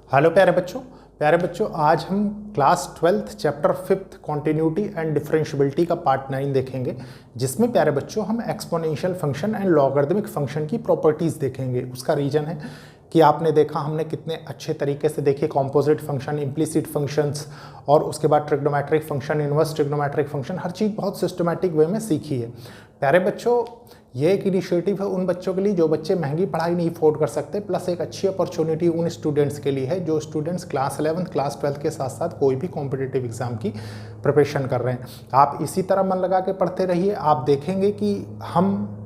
Hello प्यारे बच्चों आज हम class 12th chapter 5th continuity and differentiability का पार्ट 9 देखेंगे, जिसमें प्यारे बच्चों हम exponential function and logarithmic function की प्रॉपर्टीज़ देखेंगे। उसका रीज़न है कि आपने देखा हमने कितने अच्छे तरीके से देखे कॉम्पोजिट फंक्शन, इम्प्लिसिट फंक्शंस और उसके बाद trigonometric function, inverse trigonometric function, हर चीज़ बहुत सिस्टमैटिक वे में सीखी है। प्यारे बच्चों ये एक इनिशिएटिव है उन बच्चों के लिए जो बच्चे महंगी पढ़ाई नहीं अफोर्ड कर सकते, प्लस एक अच्छी अपॉर्चुनिटी उन स्टूडेंट्स के लिए है जो students class 11th class 12th के साथ साथ कोई भी कॉम्पिटिटिव एग्जाम की प्रिपरेशन कर रहे हैं। आप इसी तरह मन लगा के पढ़ते रहिए, आप देखेंगे कि हम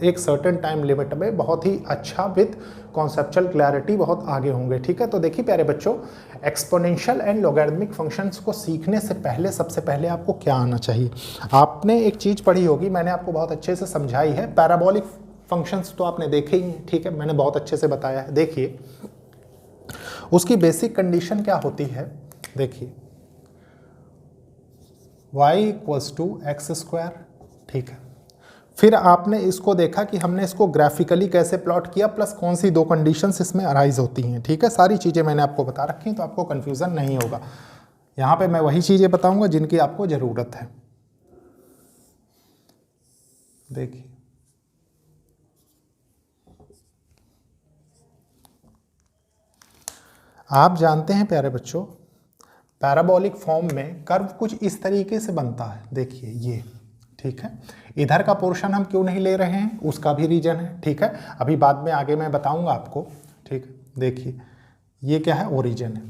एक सर्टेन टाइम लिमिट में बहुत ही अच्छा विद कॉन्सेप्चुअल क्लैरिटी बहुत आगे होंगे। ठीक है, तो देखिए प्यारे बच्चों, एक्सपोनेंशियल एंड लॉगरिदमिक फंक्शंस को सीखने से पहले सबसे पहले आपको क्या आना चाहिए। आपने एक चीज़ पढ़ी होगी, मैंने आपको बहुत अच्छे से समझाई है, पैराबोलिक फंक्शंस तो आपने देखे ही हैं। ठीक है, मैंने बहुत अच्छे से बताया है। देखिए उसकी बेसिक कंडीशन क्या होती है, देखिए y=x²। ठीक है, फिर आपने इसको देखा कि हमने इसको ग्राफिकली कैसे प्लॉट किया, प्लस कौन सी दो कंडीशंस इसमें अराइज होती हैं। ठीक है, सारी चीज़ें मैंने आपको बता रखी हैं तो आपको कन्फ्यूज़न नहीं होगा। यहाँ पे मैं वही चीज़ें बताऊंगा जिनकी आपको ज़रूरत है। देखिए आप जानते हैं प्यारे बच्चों, पैराबोलिक फॉर्म में कर्व कुछ इस तरीके से बनता है। देखिए ये, ठीक है, इधर का पोर्शन हम क्यों नहीं ले रहे हैं उसका भी रीजन है। ठीक है, अभी बाद में आगे मैं बताऊंगा आपको। ठीक है, देखिए ये क्या है, ओरिजिन है।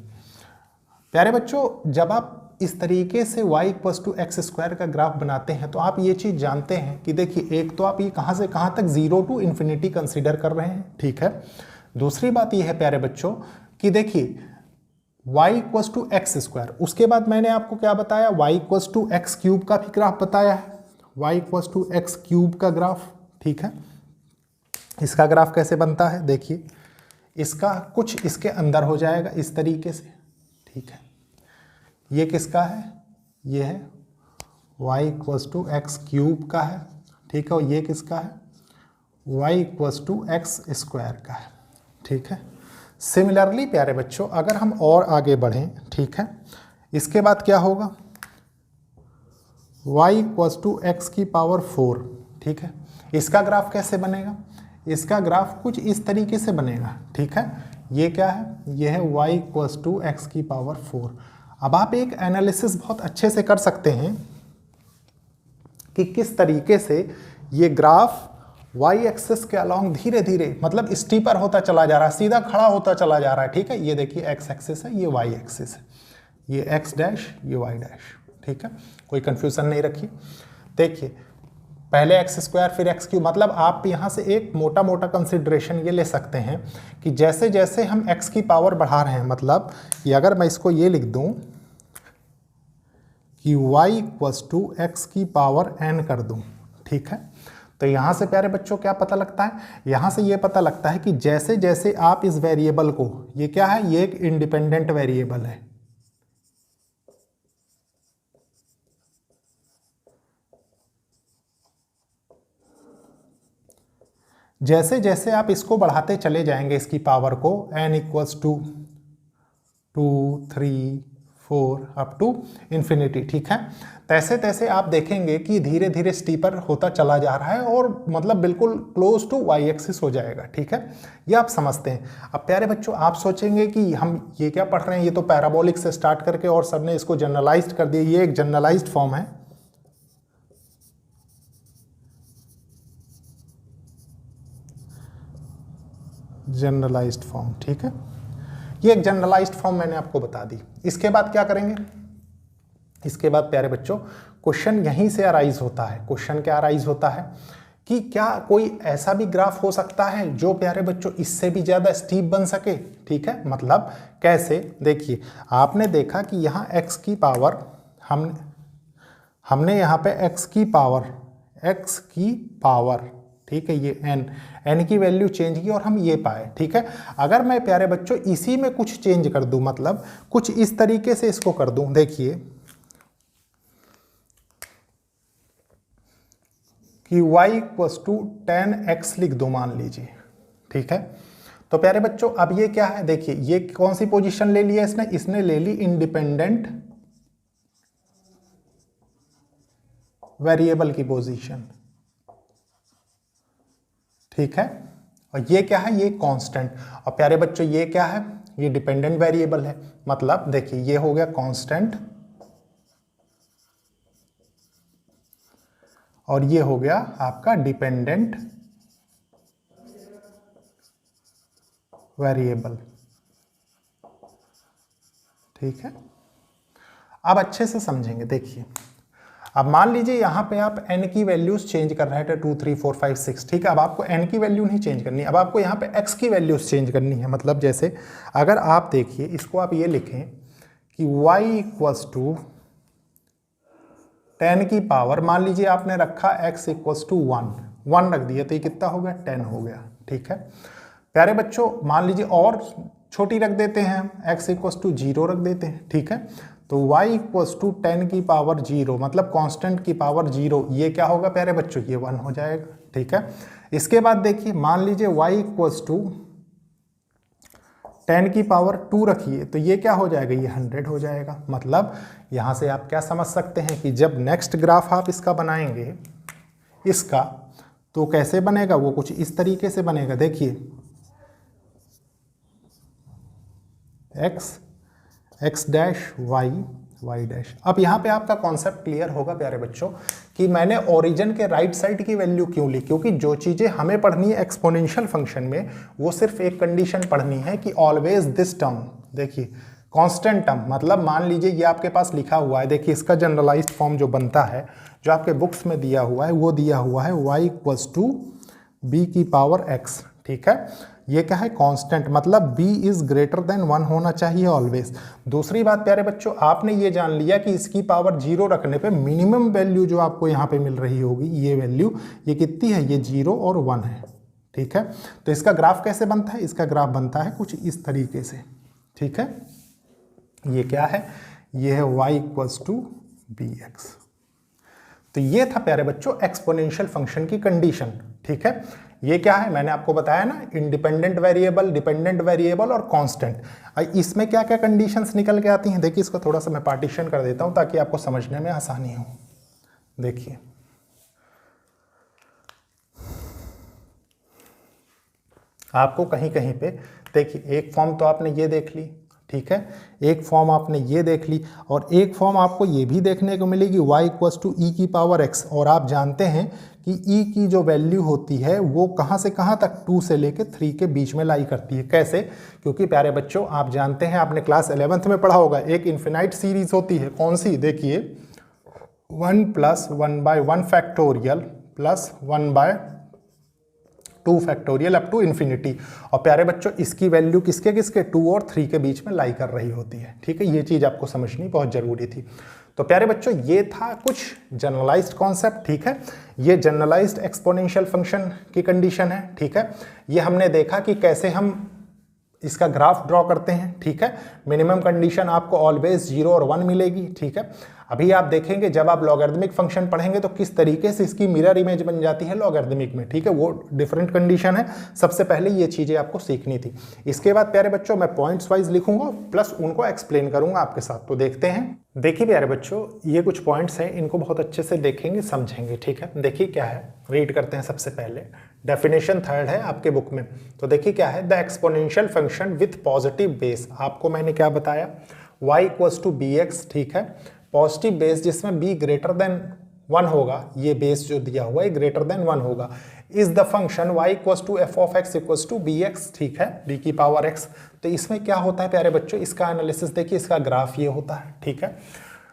प्यारे बच्चों जब आप इस तरीके से y=x² का ग्राफ बनाते हैं तो आप ये चीज़ जानते हैं कि देखिए एक तो आप ये कहाँ से कहाँ तक 0 to इन्फिनिटी कंसिडर कर रहे हैं। ठीक है, दूसरी बात ये है प्यारे बच्चों कि देखिए y=x², उसके बाद मैंने आपको क्या बताया, y=x³ का भी ग्राफ बताया है, y=x³ का ग्राफ। ठीक है, इसका ग्राफ कैसे बनता है, देखिए इसका कुछ इसके अंदर हो जाएगा इस तरीके से। ठीक है, ये किसका है, ये है y=x³ का है। ठीक है, और ये किसका है, y=x² का है। ठीक है, सिमिलरली प्यारे बच्चों अगर हम और आगे बढ़ें, ठीक है, इसके बाद क्या होगा, y=x⁴। ठीक है, इसका ग्राफ कैसे बनेगा, इसका ग्राफ कुछ इस तरीके से बनेगा। ठीक है, ये क्या है, ये है y=x⁴। अब आप एक एनालिसिस बहुत अच्छे से कर सकते हैं कि किस तरीके से ये ग्राफ y एक्सिस के अलॉन्ग धीरे धीरे मतलब स्टीपर होता चला जा रहा है, सीधा खड़ा होता चला जा रहा है। ठीक है, ये देखिए x एक्सिस है, ये y एक्सिस है, ये x डैश, ये y डैश। ठीक है, कोई कंफ्यूजन नहीं रखिए। देखिए पहले x² फिर x³ मतलब आप यहाँ से एक मोटा मोटा कंसिडरेशन ये ले सकते हैं कि जैसे जैसे हम x की पावर बढ़ा रहे हैं, मतलब कि अगर मैं इसको ये लिख दूं कि y=x⁴n कर दूं। ठीक है, तो यहाँ से प्यारे बच्चों क्या पता लगता है, यहाँ से ये पता लगता है कि जैसे जैसे आप इस वेरिएबल को, ये क्या है, ये एक इंडिपेंडेंट वेरिएबल है। जैसे जैसे आप इसको बढ़ाते चले जाएंगे इसकी पावर को, n=2, 2, 3, 4 अप टू इन्फिनिटी। ठीक है, तैसे तैसे आप देखेंगे कि धीरे धीरे स्टीपर होता चला जा रहा है और मतलब बिल्कुल क्लोज टू y एक्सिस हो जाएगा। ठीक है, ये आप समझते हैं। अब प्यारे बच्चों आप सोचेंगे कि हम ये क्या पढ़ रहे हैं, ये तो पैराबोलिक से स्टार्ट करके और सबने इसको जनरलाइज्ड कर दिया, ये एक जनरलाइज्ड फॉर्म है। जनरलाइज्ड फॉर्म, ठीक है, ये एक जनरलाइज्ड फॉर्म मैंने आपको बता दी। इसके बाद क्या करेंगे, इसके बाद प्यारे बच्चों क्वेश्चन यहीं से अराइज होता है। क्वेश्चन क्या अराइज होता है कि क्या कोई ऐसा भी ग्राफ हो सकता है जो प्यारे बच्चों इससे भी ज्यादा स्टीप बन सके। ठीक है, मतलब कैसे, देखिए आपने देखा कि यहाँ x की पावर हमने यहाँ पे x की पावर, ठीक है, ये n की वैल्यू चेंज की और हम ये पाए। ठीक है, अगर मैं प्यारे बच्चों इसी में कुछ चेंज कर दूं, मतलब कुछ इस तरीके से इसको कर दूं, देखिए कि y=10x लिख दूं मान लीजिए। ठीक है, तो प्यारे बच्चों अब ये क्या है, देखिए ये कौन सी पोजीशन ले लिया इसने ले ली इंडिपेंडेंट वेरिएबल की पोजीशन, ठीक है। और ये क्या है, ये कांस्टेंट। और प्यारे बच्चों ये क्या है, ये डिपेंडेंट वेरिएबल है, मतलब देखिए ये हो गया कांस्टेंट और ये हो गया आपका डिपेंडेंट वेरिएबल, ठीक है। अब अच्छे से समझेंगे, देखिए अब मान लीजिए यहां पे आप n की वैल्यूज चेंज कर रहे थे 2 3 4 5 6, ठीक है। अब आपको n की वैल्यू नहीं चेंज करनी, अब आपको यहां पे x की वैल्यूज चेंज करनी है। मतलब जैसे अगर आप देखिए इसको आप ये लिखें कि y इक्वल्स टू 10 की पावर, मान लीजिए आपने रखा x इक्वल्स टू 1 रख दिया तो ये कितना हो गया 10 हो गया, ठीक है। प्यारे बच्चों मान लीजिए और छोटी रख देते हैं हम, x इक्वल्स टू 0 रख देते हैं, ठीक है। तो y इक्वल्स टू 10 की पावर 0 मतलब कांस्टेंट की पावर 0, ये क्या होगा प्यारे बच्चों, ये 1 हो जाएगा, ठीक है। इसके बाद देखिए मान लीजिए y इक्वल्स टू 10 की पावर 2 रखिए तो ये क्या हो जाएगा, ये 100 हो जाएगा। मतलब यहाँ से आप क्या समझ सकते हैं कि जब नेक्स्ट ग्राफ आप इसका बनाएंगे इसका, तो कैसे बनेगा, वो कुछ इस तरीके से बनेगा। देखिए x डैश y डैश। अब यहाँ पे आपका कॉन्सेप्ट क्लियर होगा प्यारे बच्चों कि मैंने ओरिजिन के राइट साइड की वैल्यू क्यों ली, क्योंकि जो चीज़ें हमें पढ़नी है एक्सपोनेंशियल फंक्शन में वो सिर्फ एक कंडीशन पढ़नी है कि ऑलवेज दिस टर्म, देखिए कांस्टेंट टर्म, मतलब मान लीजिए ये आपके पास लिखा हुआ है, देखिए इसका जनरलाइज्ड फॉर्म जो बनता है जो आपके बुक्स में दिया हुआ है वो दिया हुआ है y इक्वल्स टू b की पावर x, ठीक है। ये क्या है कांस्टेंट, मतलब b इज ग्रेटर देन 1 होना चाहिए ऑलवेज। दूसरी बात प्यारे बच्चों आपने ये जान लिया कि इसकी पावर 0 रखने पे मिनिमम वैल्यू जो आपको यहाँ पे मिल रही होगी ये वैल्यू, ये कितनी है, ये 0 और 1 है, ठीक है। तो इसका ग्राफ कैसे बनता है, इसका ग्राफ बनता है कुछ इस तरीके से, ठीक है। ये क्या है, ये है y इक्वल्स टू bx। तो ये था प्यारे बच्चों एक्सपोनेंशियल फंक्शन की कंडीशन, ठीक है। ये क्या है, मैंने आपको बताया ना, इंडिपेंडेंट वेरिएबल, डिपेंडेंट वेरिएबल और कांस्टेंट। इसमें क्या क्या कंडीशंस निकल के आती हैं, देखिए इसको थोड़ा सा मैं पार्टीशन कर देता हूं ताकि आपको समझने में आसानी हो। देखिए आपको कहीं कहीं पे देखिए एक फॉर्म तो आपने ये देख ली, ठीक है, एक फॉर्म आपने ये देख ली और एक फॉर्म आपको ये भी देखने को मिलेगी y इक्वल्स टू ई की पावर x। और आप जानते हैं कि e की जो वैल्यू होती है वो कहाँ से कहाँ तक 2 से लेके 3 के बीच में लाई करती है। कैसे, क्योंकि प्यारे बच्चों आप जानते हैं, आपने क्लास 11th में पढ़ा होगा, एक इन्फिनाइट सीरीज होती है, कौन सी, देखिए 1 plus 1/1 factorial plus 1/2 factorial up to infinity. और प्यारे बच्चों इसकी वैल्यू किसके किसके 2 और 3 के बीच में लाई कर रही होती है, ठीक है। ये चीज़ आपको समझनी बहुत ज़रूरी थी। तो प्यारे बच्चों ये था कुछ जनरलाइज्ड कॉन्सेप्ट, ठीक है। ये जनरलाइज्ड एक्सपोनेंशियल फंक्शन की कंडीशन है, ठीक है। ये हमने देखा कि कैसे हम इसका ग्राफ ड्रॉ करते हैं, ठीक है। मिनिमम कंडीशन आपको ऑलवेज 0 और 1 मिलेगी, ठीक है। अभी आप देखेंगे जब आप लॉगरिदमिक फंक्शन पढ़ेंगे तो किस तरीके से इसकी मिरर इमेज बन जाती है लॉगरिदमिक में, ठीक है। वो डिफरेंट कंडीशन है, सबसे पहले ये चीज़ें आपको सीखनी थी। इसके बाद प्यारे बच्चों मैं पॉइंट्स वाइज लिखूंगा प्लस उनको एक्सप्लेन करूंगा आपके साथ। तो देखते हैं, देखिए प्यारे बच्चों ये कुछ पॉइंट्स हैं, इनको बहुत अच्छे से देखेंगे समझेंगे, ठीक है। देखिए क्या है, रीड करते हैं। सबसे पहले डेफिनेशन 3rd है आपके बुक में, तो देखिए क्या है, the exponential function with positive base. आपको मैंने क्या बताया, y इक्वल्स टू bx, ठीक है। पॉजिटिव बेस जिसमें b ग्रेटर देन 1 होगा, ये बेस जो दिया हुआ है ग्रेटर देन 1 होगा, is the function y equals to f of x equals to bx, ठीक है, b की पावर x। तो इसमें क्या होता है प्यारे बच्चों, इसका एनालिसिस देखिए, इसका ग्राफ ये होता है, ठीक है।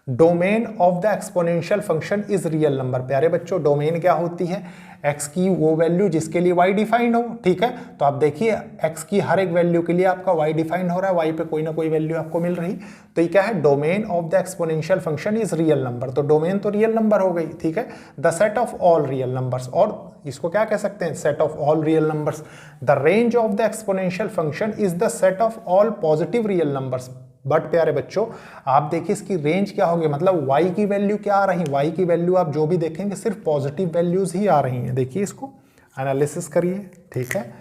Domain of the exponential function is real number. प्यारे बच्चों डोमेन क्या होती है, x की वो वैल्यू जिसके लिए y डिफाइंड हो, ठीक है। तो आप देखिए x की हर एक वैल्यू के लिए आपका y डिफाइंड हो रहा है, y पे कोई ना कोई वैल्यू आपको मिल रही। तो ये क्या है, domain of the exponential function is real number. तो डोमेन तो रियल नंबर हो गई, ठीक है। The set of all real numbers, और इसको क्या कह सकते हैं, set of all real numbers. The range of the exponential function is the set of all positive real numbers. But प्यारे बच्चों आप देखिए इसकी रेंज क्या होगी, मतलब y की वैल्यू क्या आ रही, y की वैल्यू आप जो भी देखेंगे सिर्फ पॉजिटिव वैल्यूज ही आ रही हैं। देखिए इसको एनालिसिस करिए, ठीक है,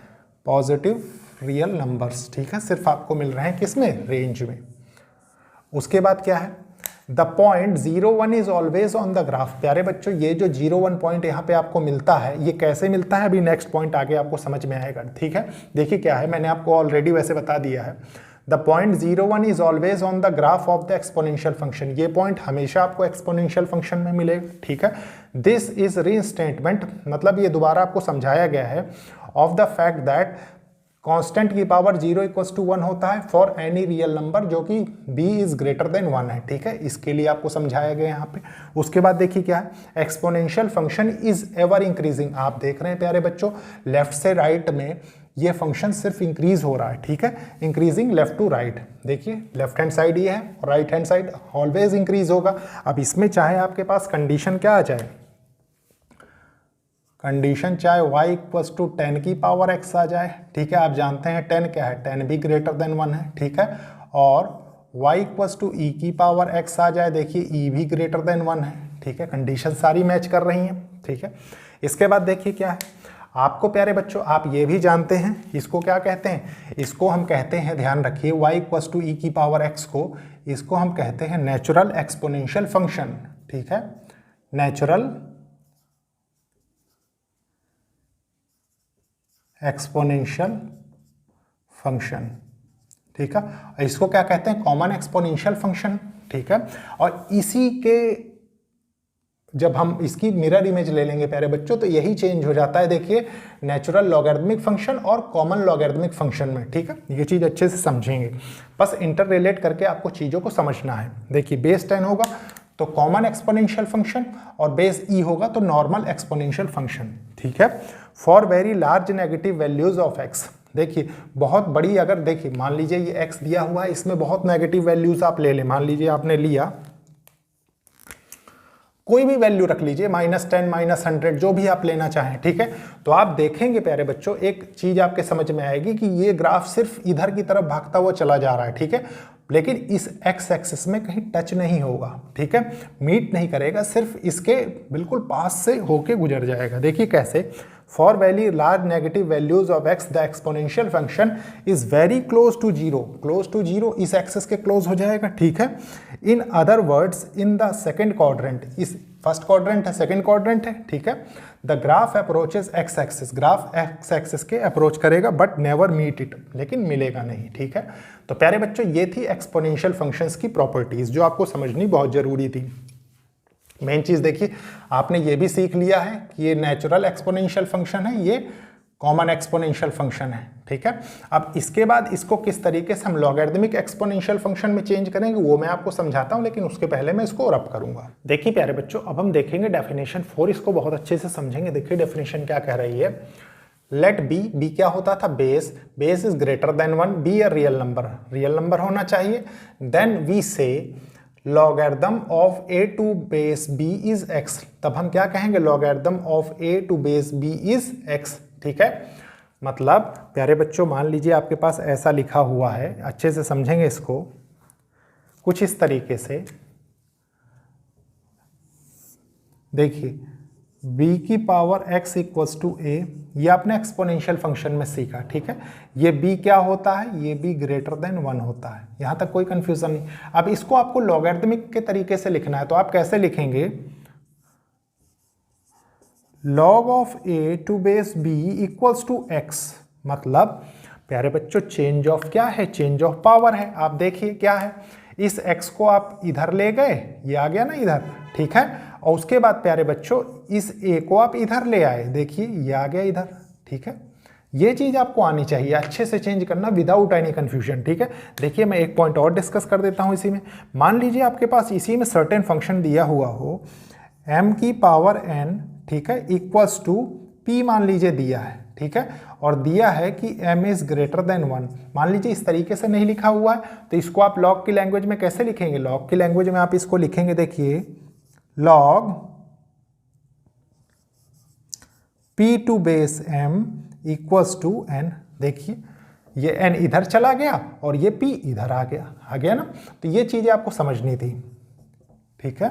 पॉजिटिव रियल नंबर्स, ठीक है, सिर्फ आपको मिल रहे हैं किसमें, रेंज में। उसके बाद क्या है, the point 0,1 is always on the graph. प्यारे बच्चों ये जो 0,1 पॉइंट यहाँ पे आपको मिलता है, ये कैसे मिलता है, अभी नेक्स्ट पॉइंट आगे आपको समझ में आएगा, ठीक है। देखिए क्या है, मैंने आपको ऑलरेडी वैसे बता दिया है, the point 0,1 is always on the graph of the exponential function. ये पॉइंट हमेशा आपको एक्सपोनेंशियल फंक्शन में मिलेगा, ठीक है। दिस इज रीइंस्टेटमेंट, मतलब ये दोबारा आपको समझाया गया है, of the fact that constant की पावर 0 = 1 होता है फॉर एनी रियल नंबर जो कि b इज ग्रेटर देन 1 है, ठीक है। इसके लिए आपको समझाया गया यहाँ पे। उसके बाद देखिए क्या है, exponential function is ever increasing. आप देख रहे हैं प्यारे बच्चों, लेफ्ट से राइट में ये फंक्शन सिर्फ इंक्रीज हो रहा है, ठीक है, इंक्रीजिंग लेफ्ट टू राइट। देखिए लेफ्ट हैंड साइड ये है और right hand side always increase होगा। अब इसमें चाहे आपके पास कंडीशन क्या आ जाए, कंडीशन चाहे y = 10 की पावर x आ जाए, ठीक है। आप जानते हैं 10 क्या है, 10 भी ग्रेटर देन 1 है, ठीक है। और y = e की पावर x आ जाए, देखिए e भी ग्रेटर देन 1 है, ठीक है। कंडीशन सारी मैच कर रही हैं, ठीक है। इसके बाद देखिए क्या है, आपको प्यारे बच्चों आप ये भी जानते हैं, इसको क्या कहते हैं, इसको हम कहते हैं, ध्यान रखिए, y = e की पावर x को, इसको हम कहते हैं नेचुरल एक्सपोनेंशियल फंक्शन, ठीक है, नेचुरल एक्सपोनेंशियल फंक्शन, ठीक है। इसको क्या कहते हैं, कॉमन एक्सपोनेंशियल फंक्शन, ठीक है। और इसी के जब हम इसकी मिरर इमेज ले लेंगे प्यारे बच्चों, तो यही चेंज हो जाता है, देखिए, नेचुरल लॉगरिथमिक फंक्शन और कॉमन लॉगरिथमिक फंक्शन में, ठीक है। ये चीज़ अच्छे से समझेंगे, बस इंटर रिलेट करके आपको चीज़ों को समझना है। देखिए बेस 10 होगा तो कॉमन एक्सपोनेंशियल फंक्शन, और बेस ई होगा तो नॉर्मल एक्सपोनेंशियल फंक्शन, ठीक है। For very large negative values of x, देखिए बहुत बड़ी, अगर देखिए मान लीजिए ये एक्स दिया हुआ है, इसमें बहुत नेगेटिव वैल्यूज आप ले लें, मान लीजिए आपने लिया कोई भी वैल्यू रख लीजिए, -10 -100 जो भी आप लेना चाहें, ठीक है। तो आप देखेंगे प्यारे बच्चों, एक चीज आपके समझ में आएगी कि ये ग्राफ सिर्फ इधर की तरफ भागता हुआ चला जा रहा है, ठीक है, लेकिन इस एक्स एक्सिस में कहीं टच नहीं होगा, ठीक है, मीट नहीं करेगा, सिर्फ इसके बिल्कुल पास से होके गुजर जाएगा। देखिए कैसे, for very large negative values of x the exponential function is very close to zero, close to zero इस एक्सिस के क्लोज हो जाएगा, ठीक है। In other words in the second quadrant, इस फर्स्ट क्वाड्रेंट है, सेकेंड क्वाड्रेंट है, ठीक है, the graph approaches x axis, graph x axis के अप्रोच करेगा बट नेवर मीट इट, लेकिन मिलेगा नहीं, ठीक है। तो प्यारे बच्चों ये थी एक्सपोनेंशियल फंक्शंस की प्रॉपर्टीज जो आपको समझनी बहुत जरूरी थी। मेन चीज देखिए, आपने ये भी सीख लिया है कि ये नेचुरल एक्सपोनेंशियल फंक्शन है, ये कॉमन एक्सपोनेंशियल फंक्शन है, ठीक है। अब इसके बाद इसको किस तरीके से हम लॉगरिथमिक एक्सपोनेंशियल फंक्शन में चेंज करेंगे वो मैं आपको समझाता हूं, लेकिन उसके पहले मैं इसको रब करूंगा। देखिए प्यारे बच्चों, अब हम देखेंगे डेफिनेशन 4, इसको बहुत अच्छे से समझेंगे। देखिए डेफिनेशन क्या कह रही है, लेट बी क्या होता था, base is greater than 1, b a real number होना चाहिए। Then we say logarithm of a to base b is x, तब हम क्या कहेंगे, logarithm of a to base b is x, ठीक है। मतलब प्यारे बच्चों मान लीजिए आपके पास ऐसा लिखा हुआ है, अच्छे से समझेंगे इसको, कुछ इस तरीके से देखिए, b की पावर x = a, ये आपने एक्सपोनेंशियल फंक्शन में सीखा, ठीक है। ये b क्या होता है, ये b ग्रेटर देन 1 होता है, यहां तक कोई कंफ्यूजन नहीं। अब इसको आपको लॉगरिथमिक के तरीके से लिखना है, तो आप कैसे लिखेंगे, log of a to base b equals to x, मतलब प्यारे बच्चों चेंज ऑफ क्या है, चेंज ऑफ पावर है। आप देखिए क्या है, इस x को आप इधर ले गए, ये आ गया ना इधर, ठीक है, और उसके बाद प्यारे बच्चों इस a को आप इधर ले आए, देखिए ये आ गया इधर, ठीक है। ये चीज आपको आनी चाहिए, अच्छे से चेंज करना विदाउट एनी कंफ्यूजन, ठीक है। देखिए मैं एक पॉइंट और डिस्कस कर देता हूं इसी में। मान लीजिए आपके पास इसी में सर्टेन फंक्शन दिया हुआ हो, m की पावर n, ठीक है, इक्वल्स टू p मान लीजिए दिया है, ठीक है, और दिया है कि m इज ग्रेटर देन 1। मान लीजिए इस तरीके से नहीं लिखा हुआ है, तो इसको आप लॉग की लैंग्वेज में कैसे लिखेंगे, लॉग की लैंग्वेज में आप इसको लिखेंगे, देखिए log p to base m equals to n, देखिए ये n इधर चला गया और ये p इधर आ गया ना। तो ये चीजें आपको समझनी थी, ठीक है।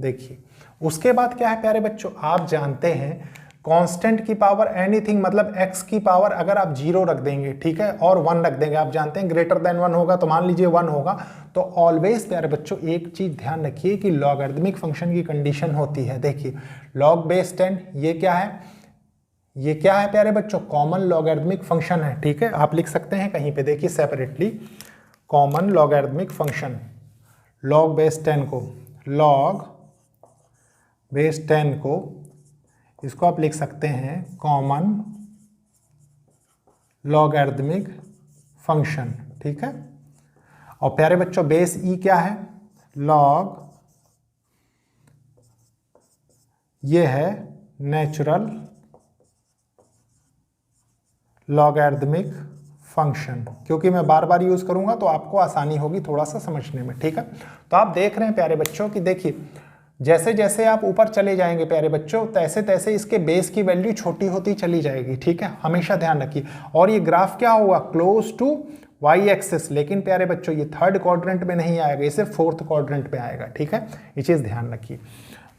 देखिए उसके बाद क्या है प्यारे बच्चों, आप जानते हैं कांस्टेंट की पावर एनीथिंग, मतलब x की पावर अगर आप 0 रख देंगे, ठीक है, और 1 रख देंगे, आप जानते हैं ग्रेटर देन 1 होगा, तो मान लीजिए 1 होगा, तो ऑलवेज प्यारे बच्चों एक चीज ध्यान रखिए कि लॉगरिदमिक फंक्शन की कंडीशन होती है। देखिए log बेस 10 ये क्या है, ये क्या है प्यारे बच्चों, कॉमन लॉगरिदमिक फंक्शन है, ठीक है, आप लिख सकते हैं कहीं पे, देखिए separately common logarithmic function, log base 10 को, log बेस 10 को, इसको आप लिख सकते हैं कॉमन लॉगरिदमिक फंक्शन, ठीक है। और प्यारे बच्चों बेस ई क्या है, log, ये है नेचुरल लॉगरिदमिक फंक्शन, क्योंकि मैं बार बार यूज करूंगा तो आपको आसानी होगी थोड़ा सा समझने में, ठीक है। तो आप देख रहे हैं प्यारे बच्चों कि देखिए जैसे जैसे आप ऊपर चले जाएंगे प्यारे बच्चों, तैसे तैसे इसके बेस की वैल्यू छोटी होती चली जाएगी, ठीक है, हमेशा ध्यान रखिए। और ये ग्राफ क्या होगा, क्लोज टू वाई एक्सिस, लेकिन प्यारे बच्चों ये थर्ड क्वाड्रेंट में नहीं आएगा, ये सिर्फ फोर्थ क्वाड्रेंट में आएगा, ठीक है, ये चीज ध्यान रखिए।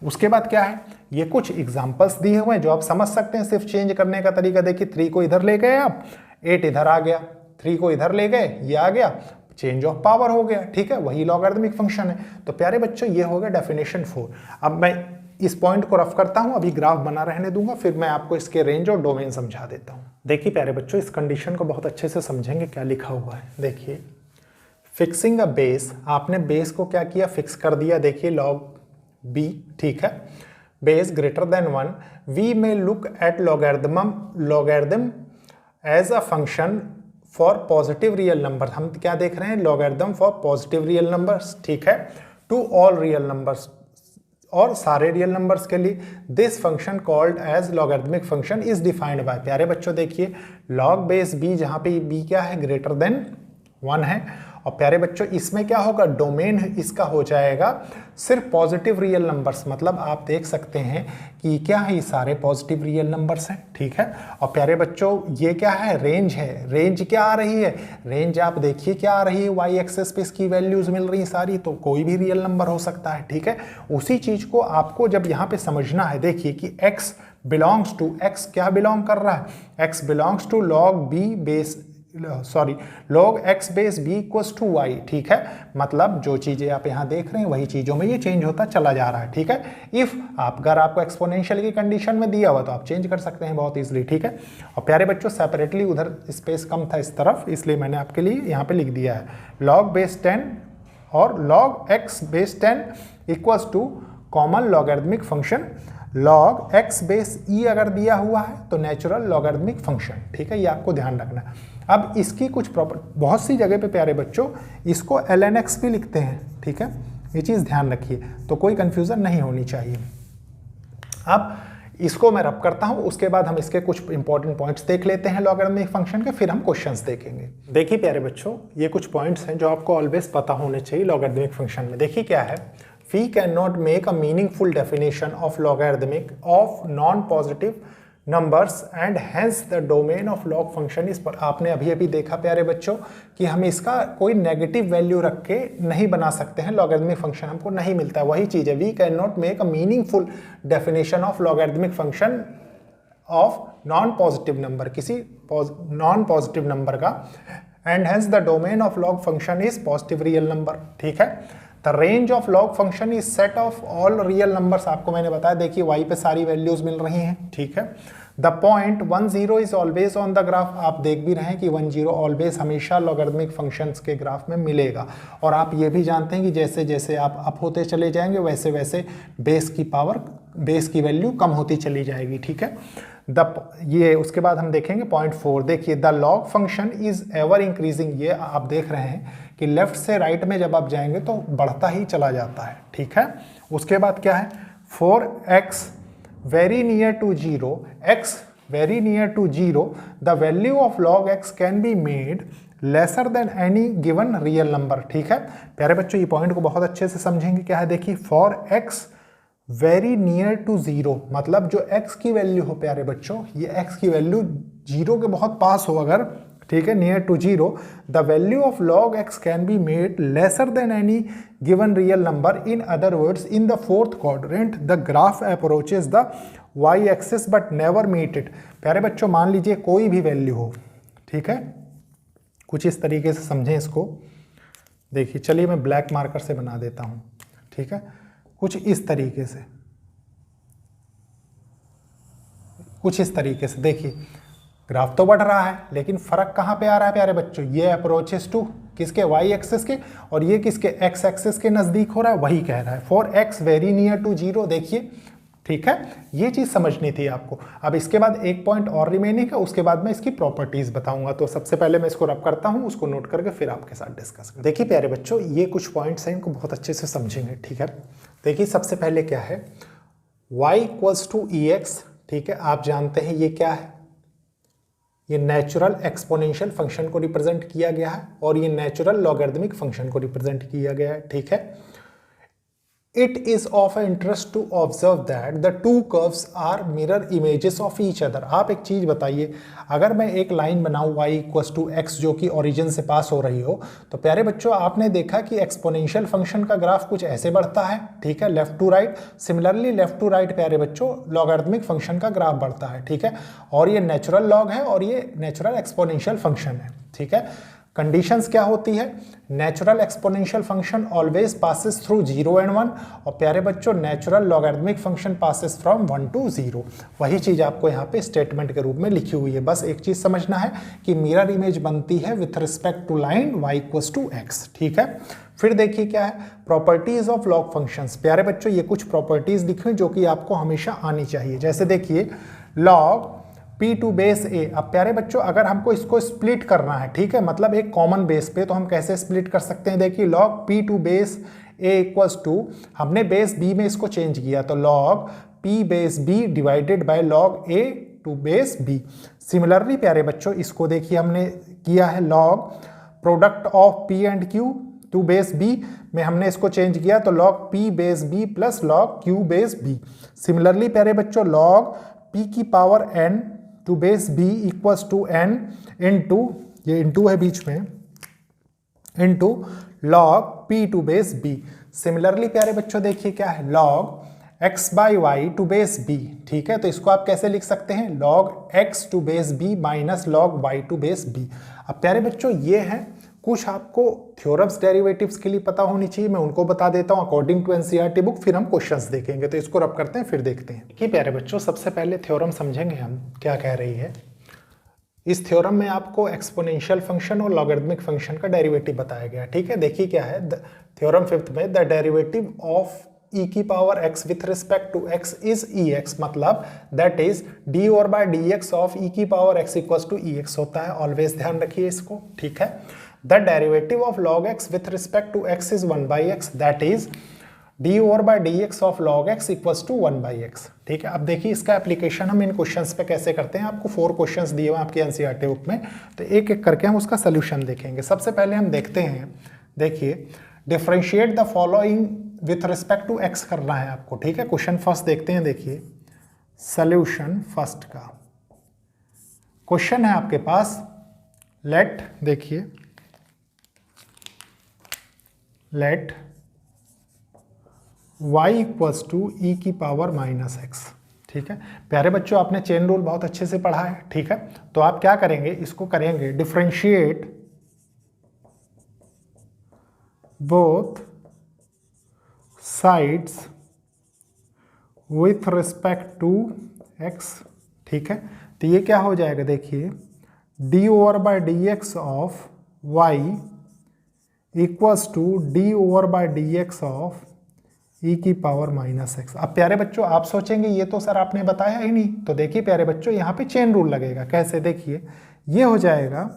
उसके बाद क्या है, ये कुछ एग्जांपल्स दिए हुए हैं जो आप समझ सकते हैं, सिर्फ चेंज करने का तरीका देखिए, 3 को इधर ले गए आप, 8 इधर आ गया, 3 को इधर ले गए, ये आ गया, चेंज ऑफ पावर हो गया, ठीक है, वही लॉगरिदमिक फंक्शन है। तो प्यारे बच्चों ये हो गया डेफिनेशन 4। अब मैं इस पॉइंट को रफ करता हूं, अभी ग्राफ बना रहने दूंगा, फिर मैं आपको इसके रेंज और डोमेन समझा देता हूं। देखिए प्यारे बच्चों इस कंडीशन को बहुत अच्छे से समझेंगे, क्या लिखा हुआ है, देखिए फिक्सिंग अ बेस, आपने बेस को क्या किया, फिक्स कर दिया, देखिए log b, ठीक है, base greater than 1, we may look at logarithm as a function for positive real number, हम क्या देख रहे हैं, logarithm for positive real numbers, ठीक है, टू ऑल रियल नंबर्स, और सारे रियल नंबर्स के लिए। This function called as logarithmic function is defined by, प्यारे बच्चों देखिए log बेस b, जहां पे b क्या है, ग्रेटर देन 1 है, और प्यारे बच्चों इसमें क्या होगा, डोमेन इसका हो जाएगा सिर्फ पॉजिटिव रियल नंबर्स, मतलब आप देख सकते हैं कि क्या है, ये सारे पॉजिटिव रियल नंबर्स हैं, ठीक है। और प्यारे बच्चों ये क्या है, रेंज है, रेंज क्या आ रही है, रेंज आप देखिए क्या आ रही है, वाई एक्सेस पे इसकी वैल्यूज मिल रही सारी, तो कोई भी रियल नंबर हो सकता है, ठीक है। उसी चीज को आपको जब यहाँ पे समझना है, देखिए कि x बिलोंग्स टू, x क्या बिलोंग कर रहा है, x belongs to log b base, sorry log x base b equals to y, ठीक है, मतलब जो चीजें आप यहाँ देख रहे हैं वही चीजों में ये चेंज होता चला जा रहा है, ठीक है। इफ अगर आपको एक्सपोनेंशियल की कंडीशन में दिया हुआ तो आप चेंज कर सकते हैं बहुत इजीली, ठीक है। और प्यारे बच्चों सेपरेटली उधर स्पेस कम था इस तरफ, इसलिए मैंने आपके लिए यहाँ पे लिख दिया है log बेस 10 और log x base 10 equals to common logarithmic function log x base e अगर दिया हुआ है तो नेचुरल लॉगरिदमिक फंक्शन, ठीक है, ये आपको ध्यान रखना है। अब इसकी कुछ बहुत सी जगह पे प्यारे बच्चों इसको ln x भी लिखते हैं, ठीक है, ये चीज़ ध्यान रखिए, तो कोई कंफ्यूजन नहीं होनी चाहिए। अब इसको मैं रब करता हूं, उसके बाद हम इसके कुछ इंपॉर्टेंट पॉइंट्स देख लेते हैं लॉगरिदमिक फंक्शन के, फिर हम क्वेश्चंस देखेंगे। देखिए प्यारे बच्चों ये कुछ पॉइंट्स हैं जो आपको ऑलवेज पता होने चाहिए लॉगरिदमिक फंक्शन में। देखिए क्या है, we cannot make a meaningful definition of logarithmic of non-positive numbers and hence the domain of log function is, पर आपने अभी अभी देखा प्यारे बच्चों कि हम इसका कोई नेगेटिव वैल्यू रख के नहीं बना सकते हैं, लॉगरिदमिक फंक्शन हमको नहीं मिलता है, वही चीज़ है, we cannot make a meaningful definition of logarithmic function of non-positive number, किसी non-positive नंबर का, and hence the domain of log function is positive real number, ठीक है। The range of log function is set of all real numbers, आपको मैंने बताया, देखिए y पे सारी वैल्यूज मिल रही हैं, ठीक है। The point 1 0 is always on the graph, आप देख भी रहे हैं कि 1 0 ऑलवेज हमेशा लॉगरिदमिक फंक्शंस के ग्राफ में मिलेगा, और आप ये भी जानते हैं कि जैसे जैसे आप अप होते चले जाएंगे वैसे वैसे बेस की वैल्यू कम होती चली जाएगी, ठीक है। ये उसके बाद हम देखेंगे पॉइंट 4, देखिए the log function is ever increasing, ये आप देख रहे हैं कि लेफ्ट से राइट में जब आप जाएंगे तो बढ़ता ही चला जाता है, ठीक है। उसके बाद क्या है, for x very near to 0, x very near to 0 the value of log x can be made lesser than any given real number, ठीक है। प्यारे बच्चों ये पॉइंट को बहुत अच्छे से समझेंगे, क्या है, देखिए for x very near to 0, मतलब जो x की वैल्यू हो प्यारे बच्चों, ये x की वैल्यू 0 के बहुत पास हो अगर, ठीक है, near to 0, the value of log x can be made lesser than any given real number, in other words in the fourth quadrant the graph approaches the y axis but never meet it. प्यारे बच्चों मान लीजिए कोई भी value हो, ठीक है, कुछ इस तरीके से समझें इसको। देखिए चलिए मैं ब्लैक मार्कर से बना देता हूँ, ठीक है, कुछ इस तरीके से, कुछ इस तरीके से। देखिए ग्राफ तो बढ़ रहा है लेकिन फर्क कहाँ पे आ रहा है प्यारे बच्चों, ये अप्रोचेस टू किसके, वाई एक्सिस के, और ये किसके, एक्स एक्सिस के नजदीक हो रहा है, वही कह रहा है for x very near to zero. देखिए ठीक है, ये चीज समझनी थी आपको। अब इसके बाद एक पॉइंट और रिमेनिंग है, उसके बाद मैं इसकी प्रॉपर्टीज बताऊंगा। तो सबसे पहले मैं इसको रब करता हूं, उसको नोट करके फिर आपके साथ डिस्कस करें। देखिए प्यारे बच्चों ये कुछ पॉइंट्स हैं, इनको बहुत अच्छे से समझेंगे, ठीक है। देखिए सबसे पहले क्या है, y equals to e x, ठीक है, आप जानते हैं ये क्या है, ये नेचुरल एक्सपोनेंशियल फंक्शन को रिप्रेजेंट किया गया है और ये नेचुरल लॉगरिदमिक फंक्शन को रिप्रेजेंट किया गया है, ठीक है। It is of interest to observe that the two curves are mirror images of each other। आप एक चीज बताइए, अगर मैं एक लाइन बनाऊं y इक्वल्स टू एक्स जो कि ओरिजिन से पास हो रही हो, तो प्यारे बच्चों आपने देखा कि एक्सपोनेंशियल फंक्शन का ग्राफ कुछ ऐसे बढ़ता है, ठीक है, left to right. Similarly left to right प्यारे बच्चों लॉगरिदमिक फंक्शन का ग्राफ बढ़ता है, ठीक है, और ये नेचुरल लॉग है और ये नेचुरल एक्सपोनेंशियल फंक्शन है, ठीक है। कंडीशंस क्या होती है, natural exponential function always passes through 0 and 1, और प्यारे बच्चों natural logarithmic function passes from 1 to 0। वही चीज आपको यहाँ पे स्टेटमेंट के रूप में लिखी हुई है। बस एक चीज समझना है कि मिरर इमेज बनती है with respect to line y equals to x, ठीक है। फिर देखिए क्या है, प्रॉपर्टीज ऑफ लॉग फंक्शंस। प्यारे बच्चों ये कुछ प्रॉपर्टीज लिखी हुई जो कि आपको हमेशा आनी चाहिए। जैसे देखिए log p to base a। अब प्यारे बच्चों अगर हमको इसको स्प्लिट करना है, ठीक है, मतलब एक कॉमन बेस पे, तो हम कैसे स्प्लिट कर सकते हैं। देखिए log p to base a equals to, हमने बेस b में इसको चेंज किया तो log p base b divided by log a to base b। Similarly प्यारे बच्चों इसको देखिए हमने किया है log product of p and q to base b में हमने इसको चेंज किया तो log p base b plus log q base b। Similarly प्यारे बच्चों log p की power n to base b equals to n into, ये into है बीच में, into log p to base b। Similarly प्यारे बच्चों देखिए क्या है, log x by y to base b, ठीक है, तो इसको आप कैसे लिख सकते हैं, log x टू base b minus log y to base b। अब प्यारे बच्चों ये है कुछ आपको थ्योरम्स डेरिवेटिव्स के लिए पता होनी चाहिए, मैं उनको बता देता हूं अकॉर्डिंग टू एनसीईआरटी बुक, फिर हम क्वेश्चंस देखेंगे। तो इसको रब करते हैं फिर देखते हैं। देखिए प्यारे बच्चों सबसे पहले थ्योरम समझेंगे हम क्या कह रही है। इस थ्योरम में आपको एक्सपोनेंशियल फंक्शन और लॉगरिदमिक फंक्शन का डेरिवेटिव बताया गया, ठीक है। देखिए क्या है, थ्योरम फिफ्थ में द डेरिवेटिव ऑफ e की power x with respect to x is ex, मतलब that is d over by dx of e की power x equals to ex होता है। ऑलवेज ध्यान रखिए इसको, ठीक है। The derivative of log x with respect to x is 1 by x, that is d over by dx of log x equals to 1 by x, ठीक है। अब देखिए इसका एप्लीकेशन हम इन क्वेश्चंस पे कैसे करते हैं। आपको 4 क्वेश्चंस दिए हुए आपके एनसीईआरटी बुक में, तो एक एक करके हम उसका सोल्यूशन देखेंगे। सबसे पहले हम देखते हैं, देखिए differentiate the following with respect to x करना है आपको, ठीक है। क्वेश्चन फर्स्ट देखते हैं, देखिए सोल्यूशन फर्स्ट का क्वेश्चन है आपके पास, लेट, देखिए let y equals to e की पावर माइनस x, ठीक है। प्यारे बच्चों आपने चेन रूल बहुत अच्छे से पढ़ा है, ठीक है। तो आप क्या करेंगे, इसको करेंगे differentiate both sides with respect to x, ठीक है। तो ये क्या हो जाएगा, देखिए d over by d x of y equals to d over by d x of e की पावर माइनस एक्स। अब प्यारे बच्चों आप सोचेंगे ये तो सर आपने बताया ही नहीं, तो देखिए प्यारे बच्चों यहाँ पे चेन रूल लगेगा। कैसे, देखिए ये हो जाएगा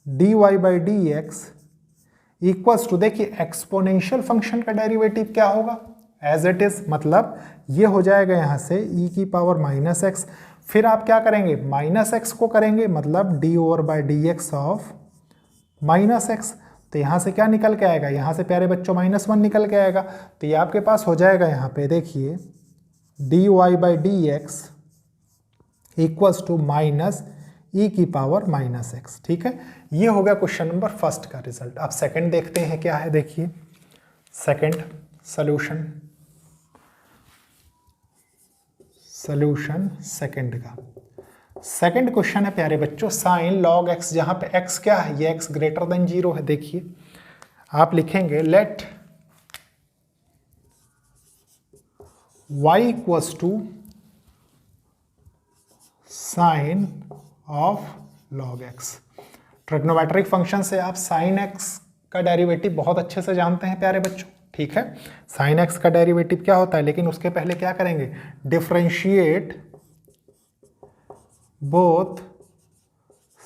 dy by d x equals to, देखिए एक्सपोनेंशियल फंक्शन का डेरिवेटिव क्या होगा, एज इट इज, मतलब ये हो जाएगा यहाँ से e की पावर माइनस एक्स। फिर आप क्या करेंगे, माइनस एक्स को करेंगे, मतलब D over by d x of minus x. तो यहाँ से क्या निकल के आएगा, यहाँ से प्यारे बच्चों -1 निकल के आएगा। तो ये आपके पास हो जाएगा यहाँ पे, देखिए d y by d x equals to minus e की पावर माइनस एक्स, ठीक है। ये हो गया क्वेश्चन नंबर फर्स्ट का रिजल्ट। अब सेकंड देखते हैं क्या है, देखिए सेकंड सोल्यूशन। सॉल्यूशन सेकंड का। सेकंड क्वेश्चन है प्यारे बच्चों, साइन लॉग एक्स, जहां पे एक्स क्या है, ये एक्स ग्रेटर देन 0 है। देखिए आप लिखेंगे let y equals to sine of log x. Trigonometric function से आप साइन एक्स का डेरिवेटिव बहुत अच्छे से जानते हैं प्यारे बच्चों, ठीक है। साइन एक्स का डेरिवेटिव क्या होता है, लेकिन उसके पहले क्या करेंगे, differentiate both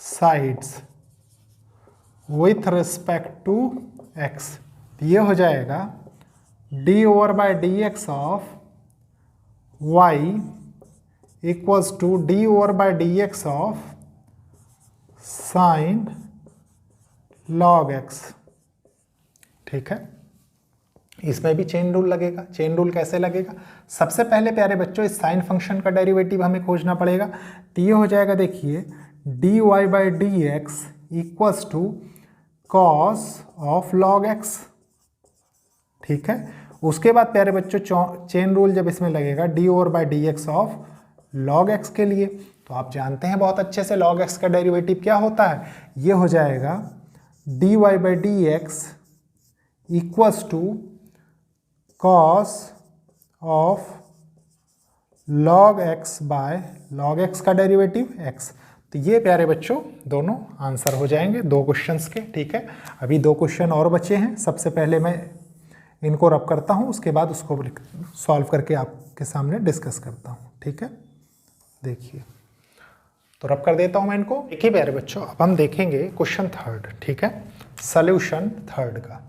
sides with respect to x. ये हो जाएगा d over by d x of y equals to d over by d x of sine log x, ठीक है। इसमें भी चेन रूल लगेगा। चेन रूल कैसे लगेगा, सबसे पहले प्यारे बच्चों इस साइन फंक्शन का डेरिवेटिव हमें खोजना पड़ेगा। तो ये हो जाएगा, देखिए d y by d x equals to cos of log x, ठीक है। उसके बाद प्यारे बच्चों चेन रूल जब इसमें लगेगा D over by d x of log x के लिए, तो आप जानते हैं बहुत अच्छे से लॉग एक्स का डेरिवेटिव क्या होता है। ये हो जाएगा d y by d x equals to cos of log x by log x का डेरिवेटिव एक्स। तो ये प्यारे बच्चों दोनों आंसर हो जाएंगे दो क्वेश्चंस के, ठीक है। अभी दो क्वेश्चन और बचे हैं, सबसे पहले मैं इनको रब करता हूँ, उसके बाद उसको सॉल्व करके आपके सामने डिस्कस करता हूँ, ठीक है। देखिए तो रब कर देता हूँ मैं इनको। देखिए प्यारे बच्चों अब हम देखेंगे क्वेश्चन थर्ड, ठीक है, सॉल्यूशन थर्ड का।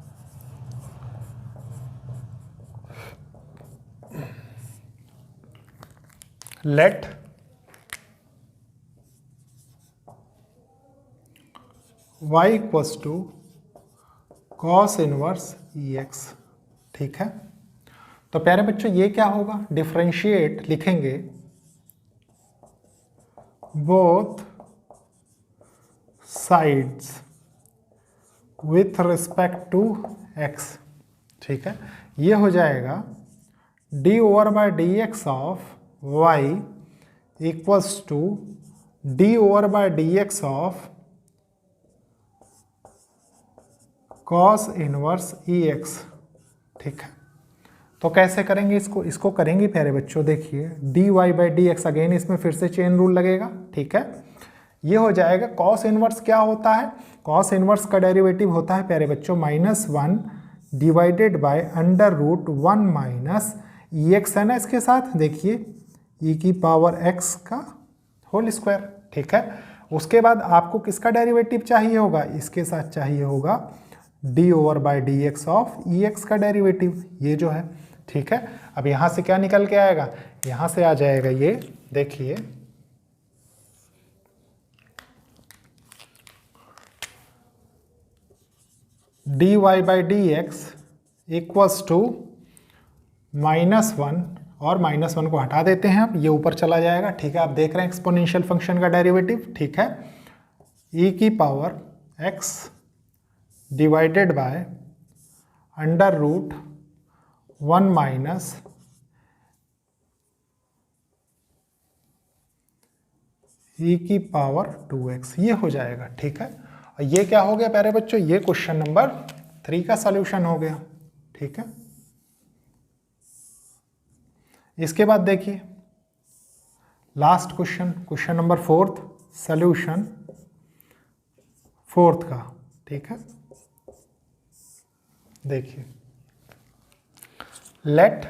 Let y equals to cos inverse e x, ठीक है। तो प्यारे बच्चों ये क्या होगा, डिफरेंशिएट लिखेंगे both sides with respect to x, ठीक है। ये हो जाएगा d over by d x of y equals to d over by d x of cos inverse e x, ठीक है। तो कैसे करेंगे इसको करेंगे प्यारे बच्चों, देखिए d y by d x, again इसमें फिर से चेन रूल लगेगा, ठीक है। ये हो जाएगा कॉस इनवर्स क्या होता है, कॉस इनवर्स का डेरिवेटिव होता है प्यारे बच्चों -1 divided by under root 1 minus e x है ना, इसके साथ देखिए ई की पावर एक्स का होल स्क्वायर, ठीक है। उसके बाद आपको किसका डेरिवेटिव चाहिए होगा, इसके साथ चाहिए होगा D over by d x of E x का डेरिवेटिव, ये जो है, ठीक है। अब यहां से क्या निकल के आएगा, यहां से आ जाएगा ये, देखिए d y by d x equals to -1, और -1 को हटा देते हैं, अब ये ऊपर चला जाएगा, ठीक है। आप देख रहे हैं एक्सपोनेंशियल फंक्शन का डेरिवेटिव, ठीक है, ई की power x divided by under root 1 minus e की पावर 2x, ये हो जाएगा, ठीक है। और ये क्या हो गया प्यारे बच्चों, ये क्वेश्चन नंबर 3 का सॉल्यूशन हो गया, ठीक है। इसके बाद देखिए last question, question number 4th, solution 4th का, ठीक है। देखिए लेट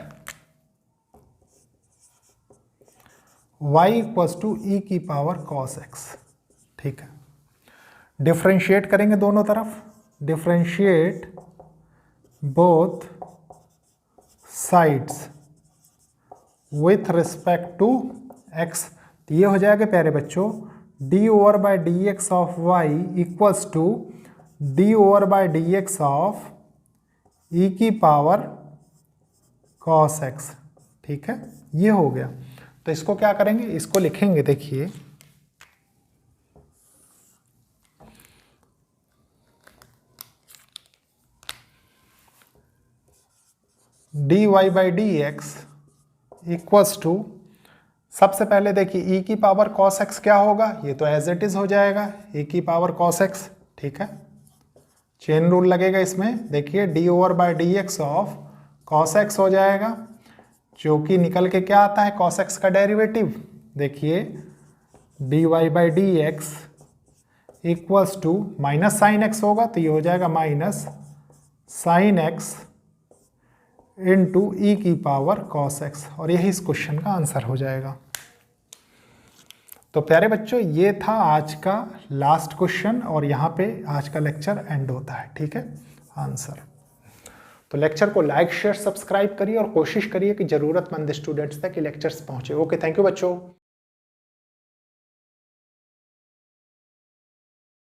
y इक्वल्स टू ई की पावर कॉस एक्स, ठीक है। डिफरेंशिएट करेंगे दोनों तरफ, differentiate both sides with respect to x। तो ये हो जाएगा प्यारे बच्चों d over by d x of y equals to d over by d x of e की पावर कॉस एक्स, ठीक है। ये हो गया। तो इसको क्या करेंगे, इसको लिखेंगे, देखिए d y by d x equals to सबसे पहले देखिए e की पावर cos x क्या होगा, ये तो एज इट इज हो जाएगा e की पावर cos x, ठीक है। चेन रूल लगेगा इसमें, देखिए d over by d x of cos x हो जाएगा, जो कि निकल के क्या आता है cos x का डेरिवेटिव, देखिए dy by d x equals to minus sine x होगा, तो ये हो जाएगा minus sine x into e की पावर cos x, और यही इस क्वेश्चन का आंसर हो जाएगा। तो प्यारे बच्चों, ये था आज का लास्ट क्वेश्चन और यहाँ पे आज का लेक्चर एंड होता है, ठीक है, आंसर। तो लेक्चर को लाइक शेयर सब्सक्राइब करिए और कोशिश करिए कि ज़रूरतमंद स्टूडेंट्स तक ये लेक्चर्स पहुँचे। ओके, थैंक यू बच्चों।